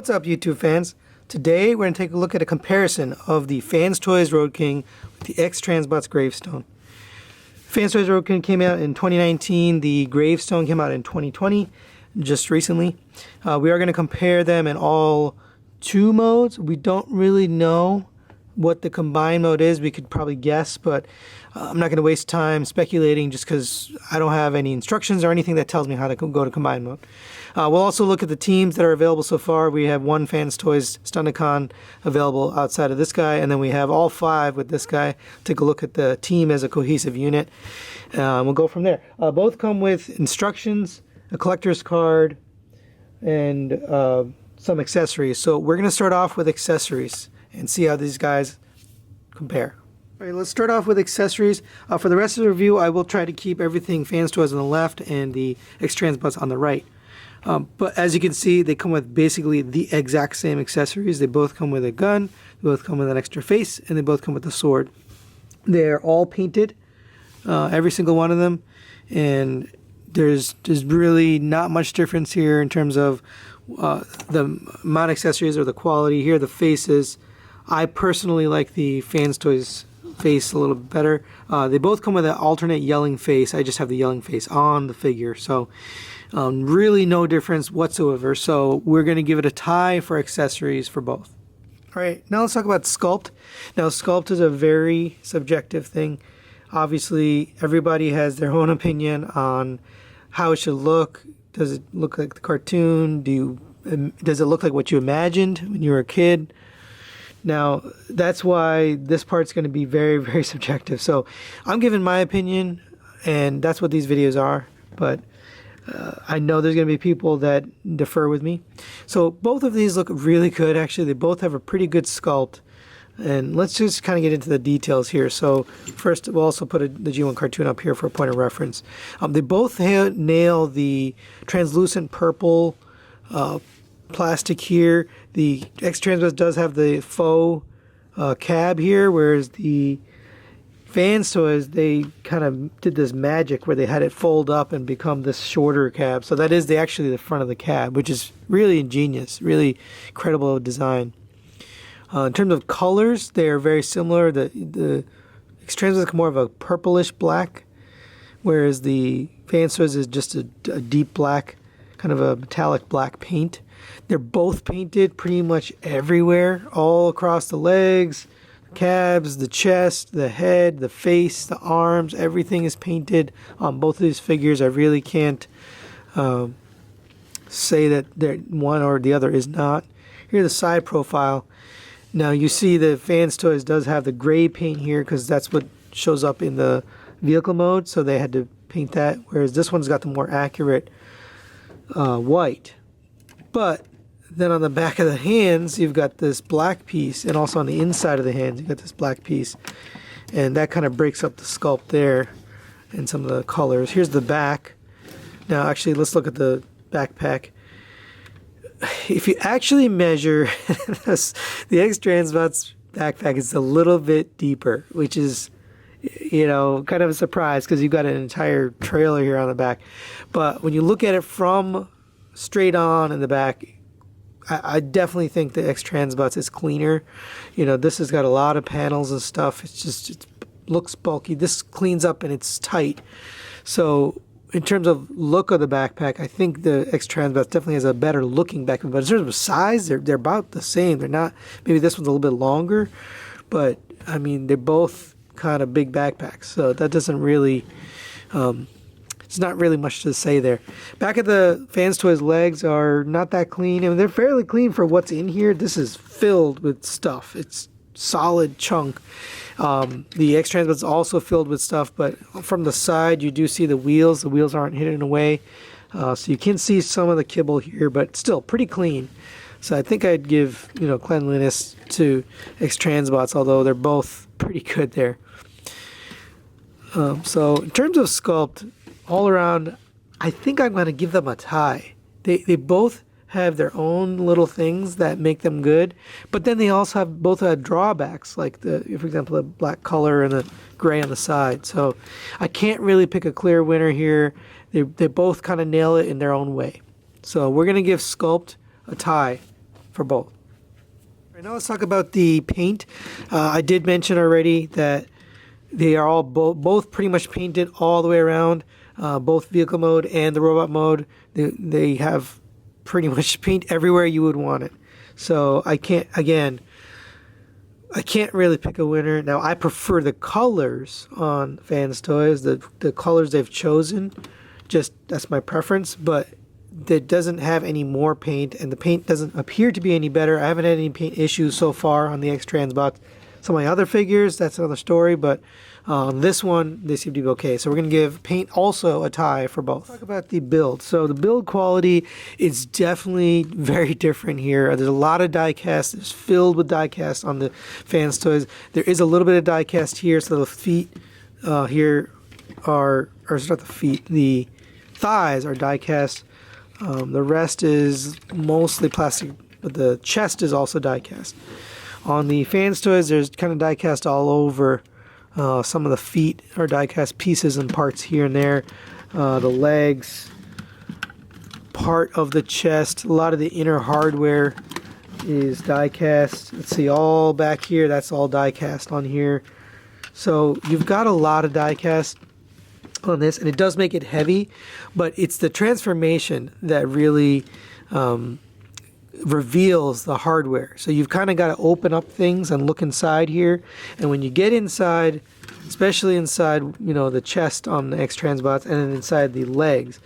What's up, YouTube fans? Today we're going to take a look at a comparison of the FansToys Roadking with the X-Transbots Gravestone. FansToys Roadking came out in 2019, the Gravestone came out in 2020, just recently. We are going to compare them in all two modes. We don't really know what the combined mode is. We could probably guess, but I'm not going to waste time speculating just because I don't have any instructions or anything that tells me how to go to combined mode. We'll also look at the teams that are available so far. We have one FansToys Stunticon available outside of this guy, and then we have all 5 with this guy. Take a look at the team as a cohesive unit. We'll go from there. Both come with instructions, a collector's card, and some accessories. So we're going to start off with accessories and see how these guys compare. All right, let's start off with accessories. For the rest of the review, I will try to keep everything FansToys on the left and the X-Transbots on the right. But as you can see, they come with basically the exact same accessories. They both come with a gun, they both come with an extra face, and they both come with a sword. They're all painted, every single one of them, and there's really not much difference here in terms of the amount of accessories or the quality. Here, the faces. I personally like the FansToys face a little bit better. They both come with an alternate yelling face. I just have the yelling face on the figure, so really no difference whatsoever. So we're going to give it a tie for accessories for both. All right, now let's talk about sculpt. Now, sculpt is a very subjective thing. Obviously, everybody has their own opinion on how it should look. Does it look like the cartoon? Does it look like what you imagined when you were a kid? Now, that's why this part's going to be very, very subjective. So I'm giving my opinion, and that's what these videos are. But I know there's going to be people that defer with me. So both of these look really good, actually. They both have a pretty good sculpt. And let's just kind of get into the details here. So first, we'll also put the G1 cartoon up here for a point of reference. They both nail the translucent purple plastic here. The X-Transbots does have the faux cab here, whereas the FansToys, they kind of did this magic where they had it fold up and become this shorter cab. So that is actually the front of the cab, which is really ingenious, really incredible design. In terms of colors, they are very similar. The X-Transbots are more of a purplish black, whereas the FansToys is just a deep black, kind of a metallic black paint. They're both painted pretty much everywhere, all across the legs, the cabs, the chest, the head, the face, the arms. Everything is painted on both of these figures. I really can't say that one or the other is not. Here's the side profile. Now you see the FansToys does have the gray paint here because that's what shows up in the vehicle mode, so they had to paint that, whereas this one's got the more accurate white. But then on the back of the hands, you've got this black piece, and also on the inside of the hands, you've got this black piece. And that kind of breaks up the sculpt there and some of the colors. Here's the back. Now, actually, let's look at the backpack. If you actually measure the X-Transbots backpack, is a little bit deeper, which is, you know, kind of a surprise because you've got an entire trailer here on the back. But when you look at it from straight on in the back, I definitely think the X-Transbots is cleaner. You know, this has got a lot of panels and stuff. It looks bulky. This cleans up and it's tight. So in terms of look of the backpack, I think the X-Transbots definitely has a better looking backpack. But in terms of size, they're about the same. They're not, maybe this one's a little bit longer, but I mean, they're both kind of big backpacks. So that doesn't really, it's not really much to say there. Back of the FansToys legs are not that clean. I mean, they're fairly clean for what's in here. This is filled with stuff. It's solid chunk. The X-Transbots is also filled with stuff, but from the side you do see the wheels. The wheels aren't hidden away, so you can see some of the kibble here, but still pretty clean. So I think I'd give, you know, cleanliness to X-Transbots, although they're both pretty good there. So in terms of sculpt, all around, I think I'm going to give them a tie. They both have their own little things that make them good, but then they also both have drawbacks, like for example, the black color and the gray on the side. So I can't really pick a clear winner here. They both kind of nail it in their own way. So we're going to give Sculpt a tie for both. Right, now let's talk about the paint. I did mention already that they are all both pretty much painted all the way around, both vehicle mode and the robot mode. They have pretty much paint everywhere you would want it. So I can't really pick a winner. Now I prefer the colors on FansToys, the colors they've chosen. Just that's my preference, but that doesn't have any more paint, and the paint doesn't appear to be any better. I haven't had any paint issues so far on the X-Transbots. Some of my other figures, that's another story, but on this one, they seem to be okay. So we're going to give paint also a tie for both. Let's talk about the build. So the build quality is definitely very different here. There's a lot of die cast. It's filled with die cast on the FansToys. There is a little bit of die cast here, so the feet here are, or it's not the feet, the thighs are die cast. The rest is mostly plastic, but the chest is also die cast. On the FansToys, there's kind of die cast all over. Some of the feet are die cast pieces and parts here and there. The legs, part of the chest, a lot of the inner hardware is die cast. Let's see, all back here, that's all die cast on here. So you've got a lot of die cast on this, and it does make it heavy, but it's the transformation that really reveals the hardware. So you've kind of got to open up things and look inside here, and when you get inside, especially inside, you know, the chest on the X-Transbots and then inside the legs,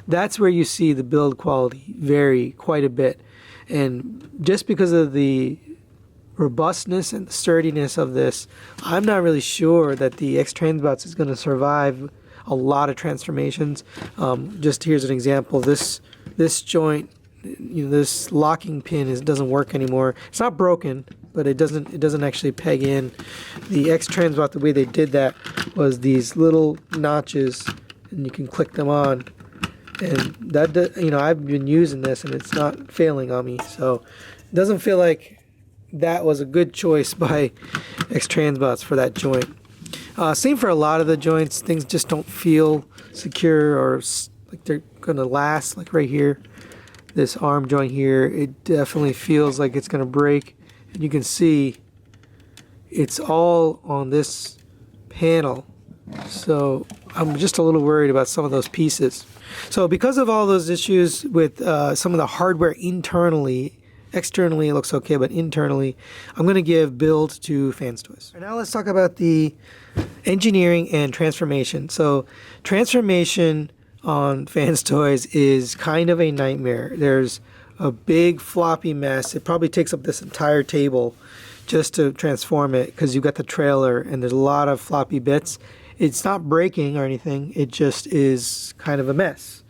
that's where you see the build quality vary quite a bit. And just because of the robustness and the sturdiness of this, I'm not really sure that the X-Transbots is going to survive a lot of transformations. Just here's an example. This joint, you know, this locking pin doesn't work anymore. It's not broken, but it doesn't actually peg in. The X-Transbot, the way they did that was these little notches, and you can click them on. And that, you know, I've been using this, and it's not failing on me. So it doesn't feel like that was a good choice by X-Transbots for that joint. Same for a lot of the joints. Things just don't feel secure or like they're gonna last. Like right here, this arm joint here, it definitely feels like it's gonna break. And you can see it's all on this panel. So I'm just a little worried about some of those pieces. So because of all those issues with some of the hardware internally, externally it looks okay, but internally, I'm going to give build to FansToys. Now let's talk about the engineering and transformation. So transformation on FansToys is kind of a nightmare. There's a big floppy mess. It probably takes up this entire table just to transform it, because you've got the trailer and there's a lot of floppy bits. It's not breaking or anything, it just is kind of a mess.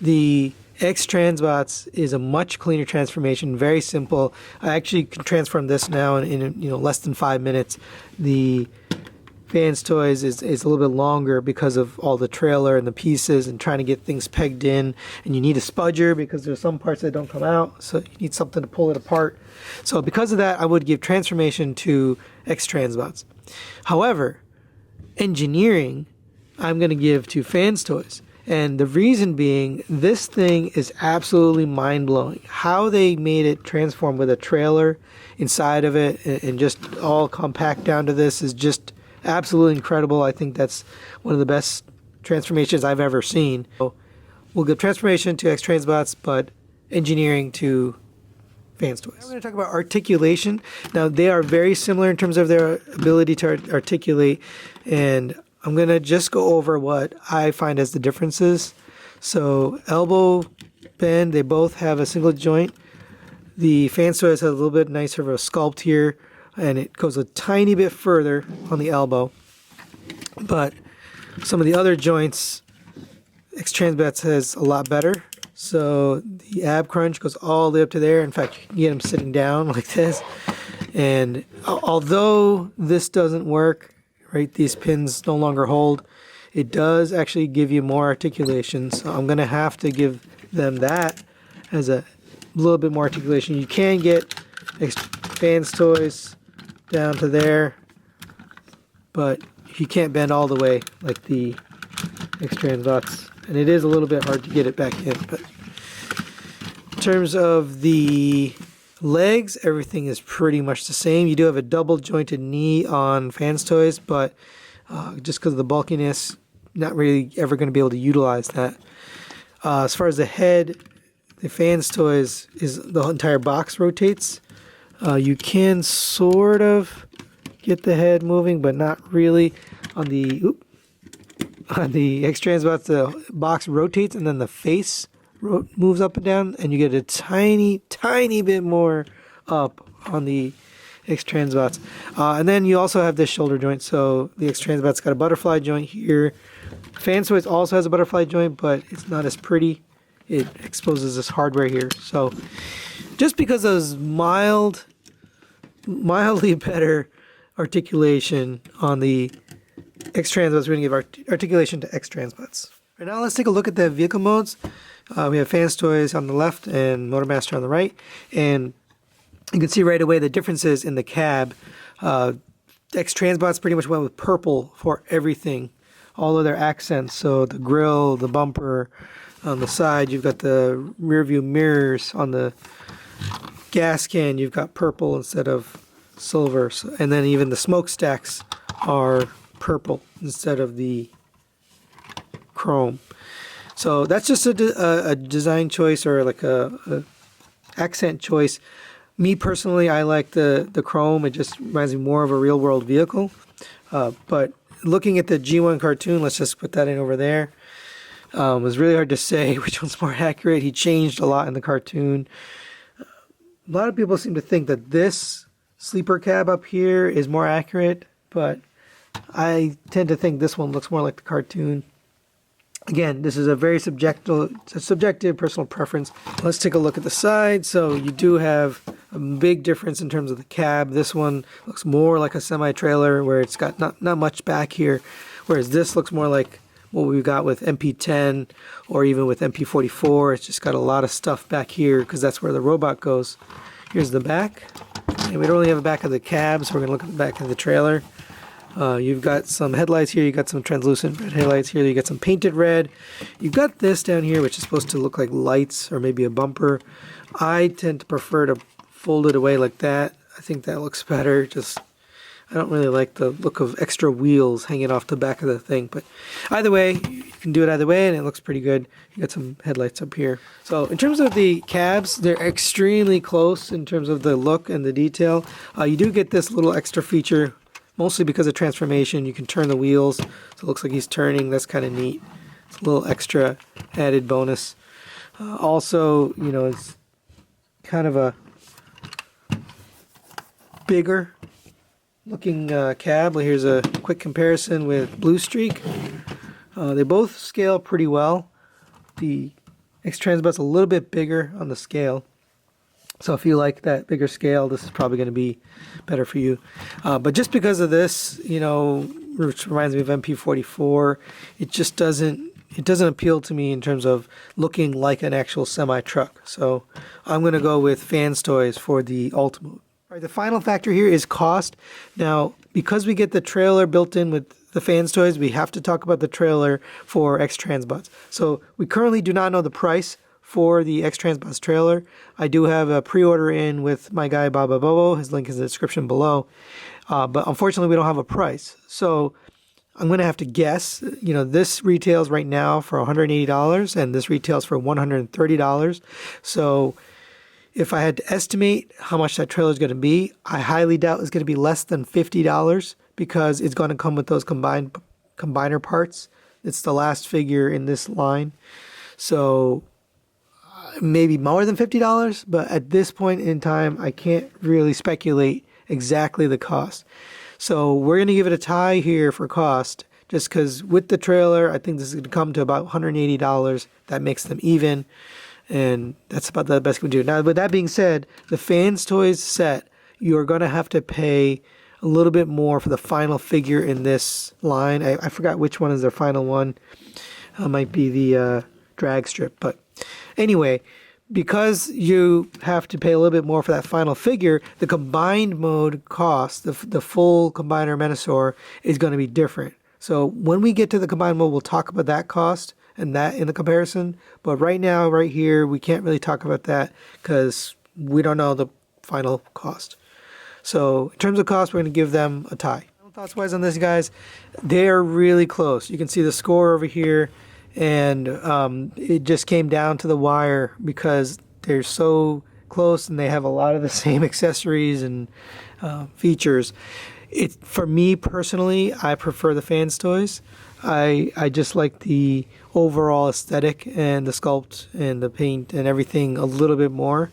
The X-Transbots is a much cleaner transformation, very simple. I actually can transform this now in less than 5 minutes. The FansToys is a little bit longer because of all the trailer and the pieces and trying to get things pegged in, and you need a spudger because there's some parts that don't come out, so you need something to pull it apart. So because of that, I would give transformation to X-Transbots. However, engineering, I'm going to give to FansToys. And the reason being, this thing is absolutely mind-blowing. How they made it transform with a trailer inside of it and just all compact down to this is just absolutely incredible. I think that's one of the best transformations I've ever seen. So we'll give transformation to X-Transbots, but engineering to FansToys. Now we're going to talk about articulation. Now they are very similar in terms of their ability to articulate, and I'm going to just go over what I find as the differences. So elbow bend, they both have a single joint. The FansToys has a little bit nicer of a sculpt here, and it goes a tiny bit further on the elbow. But some of the other joints, X-Transbots has a lot better. So the ab crunch goes all the way up to there. In fact, you can get them sitting down like this. And although this doesn't work, right, these pins no longer hold, it does actually give you more articulation. So I'm going to have to give them that as a little bit more articulation. You can get FansToys down to there, but you can't bend all the way like the X-Transbots. And it is a little bit hard to get it back in. But in terms of the Legs, everything is pretty much the same. You do have a double jointed knee on FansToys, but just because of the bulkiness, not really ever going to be able to utilize that. As far as the head, the FansToys is the entire box rotates. You can sort of get the head moving, but not really. On the X-Transbots, the box rotates and then the face moves up and down, and you get a tiny bit more up on the X-Transbots. And then you also have this shoulder joint, so the X-Transbots got a butterfly joint here. FansToys also has a butterfly joint, but it's not as pretty. It exposes this hardware here. So just because of those mildly better articulation on the X-Transbots, we're going to give articulation to X-Transbots. Right now, let's take a look at the vehicle modes. We have FansToys on the left and Motormaster on the right. And you can see right away the differences in the cab. X-Transbots pretty much went with purple for everything. All of their accents. So the grille, the bumper, on the side, you've got the rear view mirrors. On the gas can, you've got purple instead of silver. So, and then even the smokestacks are purple instead of the chrome. So that's just a design choice, or like a accent choice. Me personally, I like the chrome. It just reminds me more of a real world vehicle. But looking at the G1 cartoon, let's just put that in over there. It was really hard to say which one's more accurate. He changed a lot in the cartoon. A lot of people seem to think that this sleeper cab up here is more accurate, but I tend to think this one looks more like the cartoon. Again, this is a very subjective personal preference. Let's take a look at the side. So you do have a big difference in terms of the cab. This one looks more like a semi-trailer where it's got not much back here, whereas this looks more like what we've got with MP10 or even with MP44. It's just got a lot of stuff back here because that's where the robot goes. Here's the back. And we don't really have a back of the cab, so we're going to look at the back of the trailer. You've got some headlights here. You've got some translucent red headlights here. You got some painted red. You've got this down here, which is supposed to look like lights or maybe a bumper. I tend to prefer to fold it away like that. I think that looks better. Just, I don't really like the look of extra wheels hanging off the back of the thing. But either way, you can do it either way, and it looks pretty good. You got some headlights up here. So in terms of the cabs, they're extremely close in terms of the look and the detail. You do get this little extra feature, mostly because of transformation. You can turn the wheels, so it looks like he's turning. That's kind of neat. It's a little extra added bonus. Also, you know, it's kind of a bigger looking cab. Here's a quick comparison with Blue Streak. They both scale pretty well. The X-Transbot's a little bit bigger on the scale. So if you like that bigger scale, this is probably going to be better for you. But just because of this, you know, which reminds me of MP44, it just doesn't appeal to me in terms of looking like an actual semi-truck. So I'm going to go with FansToys for the Ultimate. All right, the final factor here is cost. Now, because we get the trailer built in with the FansToys, we have to talk about the trailer for X-Transbots. So we currently do not know the price for the X-Transbots trailer. I do have a pre-order in with my guy Baba Bobo. His link is in the description below. But unfortunately, we don't have a price. So I'm going to have to guess. You know, this retails right now for $180, and this retails for $130. So if I had to estimate how much that trailer is going to be, I highly doubt it's going to be less than $50 because it's going to come with those combiner parts. It's the last figure in this line. So maybe more than $50, but at this point in time, I can't really speculate exactly the cost. So we're going to give it a tie here for cost, just because with the trailer, I think this is going to come to about $180. That makes them even, and that's about the best we can do. Now, with that being said, the FansToys set, you're going to have to pay a little bit more for the final figure in this line. I forgot which one is their final one. It might be the drag strip, but anyway, because you have to pay a little bit more for that final figure, the combined mode cost, the full combiner Menasor, is going to be different. So when we get to the combined mode, we'll talk about that cost and that in the comparison. But right now, right here, we can't really talk about that because we don't know final cost. So in terms of cost, we're going to give them a tie. Thoughts wise on this, guys, they're really close. You can see the score over here, and it just came down to the wire because they're so close and they have a lot of the same accessories and features. For me personally, I prefer the FansToys. I just like the overall aesthetic and the sculpt and the paint and everything a little bit more.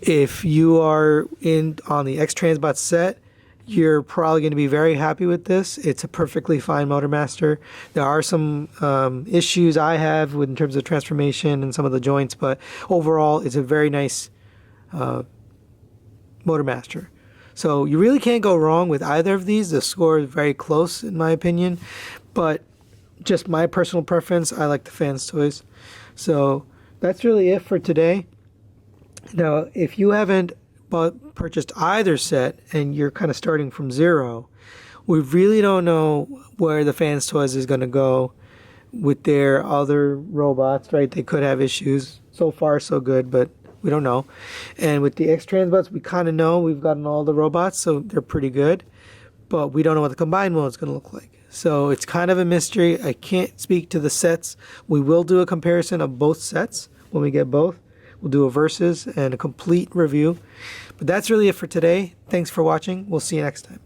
If you are in on the X-Transbots set, you're probably going to be very happy with this. It's a perfectly fine Motormaster. There are some issues I have in terms of transformation and some of the joints, but overall it's a very nice Motormaster. So you really can't go wrong with either of these. The score is very close in my opinion, but just my personal preference, I like the FansToys. So that's really it for today. Now, if you haven't purchased either set and you're kind of starting from zero, we really don't know where the FansToys is going to go with their other robots, right? They could have issues. So far, so good, but we don't know. And with the X-Transbots, we kind of know. We've gotten all the robots, so they're pretty good. But we don't know what the combined mode is going to look like. So it's kind of a mystery. I can't speak to the sets. We will do a comparison of both sets when we get both. We'll do a versus and a complete review. But that's really it for today. Thanks for watching. We'll see you next time.